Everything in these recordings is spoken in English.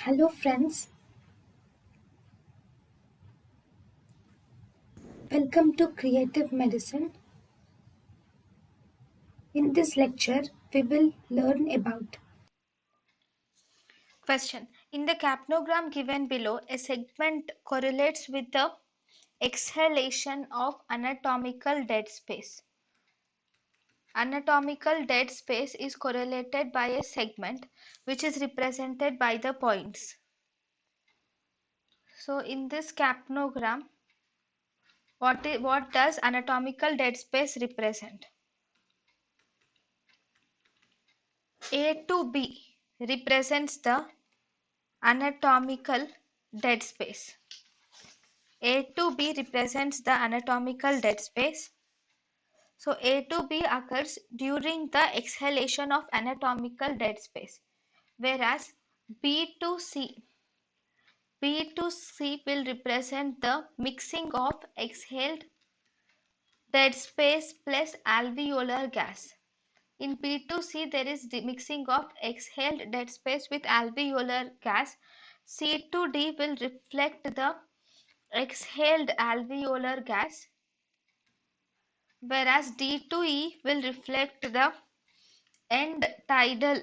Hello, friends. Welcome to Creative Medicine. In this lecture, we will learn about Question. In the capnogram given below, a segment correlates with the exhalation of anatomical dead space. Anatomical dead space is correlated by a segment which is represented by the points. So in this capnogram, what does anatomical dead space represent? A to B represents the anatomical dead space. A to B represents the anatomical dead space. So A to B occurs during the exhalation of anatomical dead space, whereas B to C will represent the mixing of exhaled dead space plus alveolar gas. In B to C, there is the mixing of exhaled dead space with alveolar gas. C to D will reflect the exhaled alveolar gas, whereas D to E will reflect the end tidal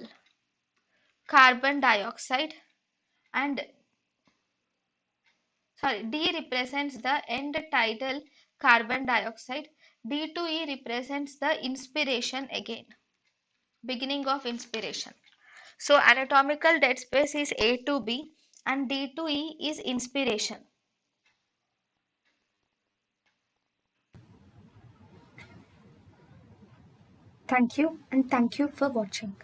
carbon dioxide and D represents the end tidal carbon dioxide. D to E represents the inspiration again, beginning of inspiration. So anatomical dead space is A to B and D to E is inspiration. thank you and thank you for watching.